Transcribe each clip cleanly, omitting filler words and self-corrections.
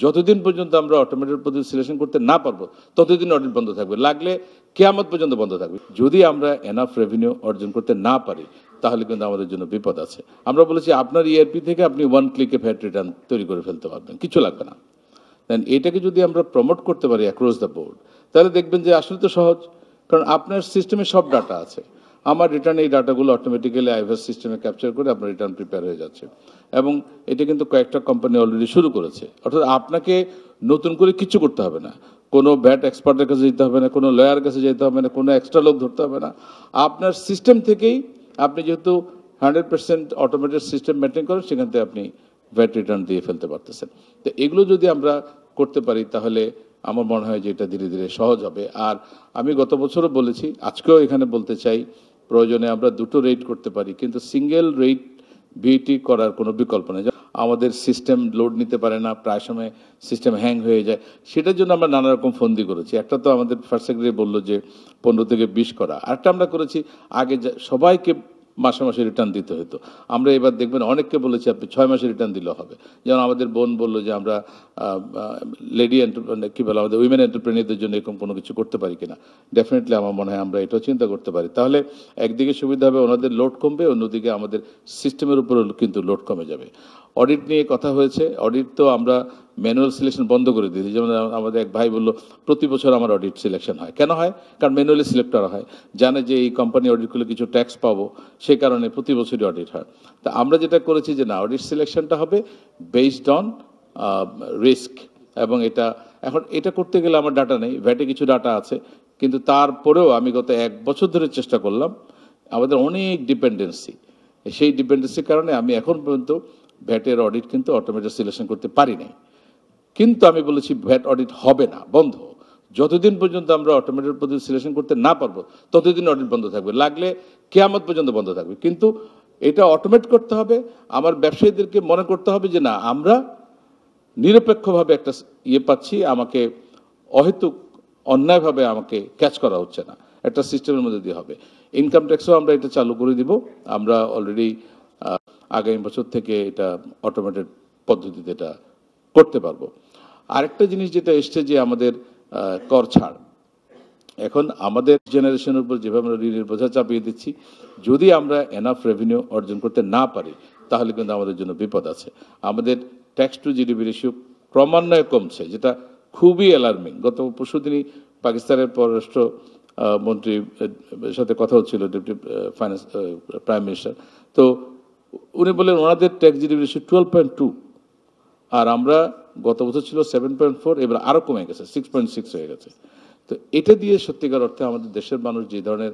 যতদিন পর্যন্ত আমরা অটোমেটেড পদ্ধতি সিলেকশন করতে না পারবো ততদিন অডিট বন্ধ থাকবে, লাগলে কিয়ামত পর্যন্ত বন্ধ থাকবে। যদি আমরা এনাফ রেভিনিউ অর্জন করতে না পারি তাহলে কিন্তু আমাদের জন্য বিপদ আছে। আমরা বলেছি আপনার ইআরপি থেকে আপনি ওয়ান ক্লিকে ভ্যাট রিটার্ন তৈরি করে ফেলতে পারবেন, কিছু লাগবে না। দেন এটাকে যদি আমরা প্রমোট করতে পারি অ্যাক্রস দ্য বোর্ড, তাহলে দেখবেন যে আসলে তো সহজ, কারণ আপনার সিস্টেমে সব ডাটা আছে। আমার রিটার্ন এই ডাটাগুলো অটোমেটিক্যালি আইভাস সিস্টেমে ক্যাপচার করে আপনার রিটার্ন প্রিপেয়ার হয়ে যাচ্ছে, এবং এটা কিন্তু কয়েকটা কোম্পানি অলরেডি শুরু করেছে। অর্থাৎ আপনাকে নতুন করে কিছু করতে হবে না, কোনো ভ্যাট এক্সপার্টের কাছে যেতে হবে না, কোনো লয়ার কাছে যেতে হবে না, কোনো এক্সট্রা লোক ধরতে হবে না। আপনার সিস্টেম থেকেই আপনি যেহেতু 100% অটোমেটেড সিস্টেম মেনটেন করেন, সেখান থেকে আপনি ভ্যাট রিটার্ন দিয়ে ফেলতে পারতেছেন। তো এগুলো যদি আমরা করতে পারি তাহলে আমার মনে হয় যে এটা ধীরে ধীরে সহজ হবে। আর আমি গত বছরও বলেছি, আজকেও এখানে বলতে চাই, প্রয়োজনে আমরা দুটো রেট করতে পারি, কিন্তু সিঙ্গেল রেট ভিটি করার কোনো বিকল্প নেই। আমাদের সিস্টেম লোড নিতে পারে না, প্রায় সময় সিস্টেম হ্যাং হয়ে যায়, সেটার জন্য আমরা নানা রকম ফন্দি করেছি। একটা তো আমাদের ফার্স্ট সেক্রেটারি বললো যে 15 থেকে 20 করা, আরেকটা আমরা করেছি আগে সবাইকে মাসে মাসে রিটার্ন দিতে হতো। আমরা এবার দেখবেন অনেককে বলেছি আপনি 6 মাসে রিটার্ন দিলেও হবে। যেমন আমাদের বোন বললো যে আমরা লেডি এন্টারপ্রেনার, কী বলে, আমাদের উইমেন এন্টারপ্রেনারদের জন্য এরকম কোনো কিছু করতে পারি কিনা। ডেফিনেটলি আমার মনে হয় আমরা এটাও চিন্তা করতে পারি। তাহলে একদিকে সুবিধা হবে, ওনাদের লোড কমবে, অন্যদিকে আমাদের সিস্টেমের উপরও কিন্তু লোড কমে যাবে। অডিট নিয়ে কথা হয়েছে, অডিট তো আমরা ম্যানুয়াল সিলেকশন বন্ধ করে দিয়েছি। যেমন আমাদের এক ভাই বললো প্রতি বছর আমার অডিট সিলেকশন হয়। কেন হয়? কারণ ম্যানুয়ালি সিলেক্ট করা হয়, জানে যে এই কোম্পানি অডিট করলে কিছু ট্যাক্স পাবো, সেই কারণে প্রতি বছরই অডিট হয়। তা আমরা যেটা করেছি যে না, অডিট সিলেকশনটা হবে বেসড অন রিস্ক। এবং এখন এটা করতে গেলে আমার ডাটা নেই, ভ্যাটে কিছু ডাটা আছে, কিন্তু তারপরেও আমি গত 1 বছর ধরে চেষ্টা করলাম। আমাদের অনেক ডিপেন্ডেন্সি, সেই ডিপেন্ডেন্সির কারণে আমি এখন পর্যন্ত ভ্যাটের অডিট কিন্তু অটোমেটেড সিলেকশন করতে পারি নাই। কিন্তু আমি বলেছি ভ্যাট অডিট হবে না, বন্ধ। যতদিন পর্যন্ত আমরা অটোমেটেড পদ্ধতি সিলেকশন করতে না পারবো ততদিন অডিট বন্ধ থাকবে, লাগলে কিয়ামত পর্যন্ত বন্ধ থাকবে। কিন্তু এটা অটোমেট করতে হবে। আমার ব্যবসায়ীদেরকে মনে করতে হবে যে না, আমরা নিরপেক্ষভাবে একটা পাচ্ছি, আমাকে অহেতুক অন্যায়ভাবে আমাকে ক্যাচ করা হচ্ছে না, একটা সিস্টেমের মধ্যে দিয়ে হবে। ইনকাম ট্যাক্সও আমরা এটা চালু করে দিব। আমরা অলরেডি আগামী বছর থেকে এটা অটোমেটেড পদ্ধতিতে এটা করতে পারবো। আরেকটা জিনিস যেটা এসছে যে আমাদের কর ছাড়। এখন আমাদের জেনারেশনের উপর যেভাবে আমরা ঋণের বোঝা চাপিয়ে দিচ্ছি, যদি আমরা এনাফ রেভিনিউ অর্জন করতে না পারি তাহলে কিন্তু আমাদের জন্য বিপদ আছে। আমাদের ট্যাক্স টু জিডিপি রেশিও ক্রমান্বয়ে কমছে, যেটা খুবই অ্যালার্মিং। গত পরশুদিনই পাকিস্তানের পররাষ্ট্র মন্ত্রীর সাথে কথা হচ্ছিল, ডেপুটি ফাইন্যান্স প্রাইম মিনিস্টার। তো উনি বললেন ওনাদের ট্যাক্স জিডিপি রেশিও 12.2, আর আমরা গত বছর ছিল 7.4, এবার আরও কমে গেছে, 6.6 হয়ে গেছে। তো এটা দিয়ে সত্যিকার অর্থে আমাদের দেশের মানুষ যে ধরনের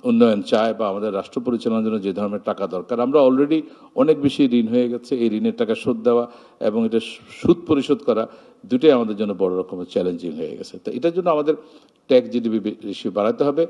উন্নয়ন চায় বা আমাদের রাষ্ট্র পরিচালনার জন্য যে ধরনের টাকা দরকার, আমরা অলরেডি অনেক বেশি ঋণ হয়ে গেছে। এই ঋণের টাকা শোধ দেওয়া এবং এটা সুদ পরিশোধ করা, দুটোই আমাদের জন্য বড় রকমের চ্যালেঞ্জিং হয়ে গেছে। তো এটার জন্য আমাদের ট্যাক্স জিডিপি রেশিও বাড়াতে হবে।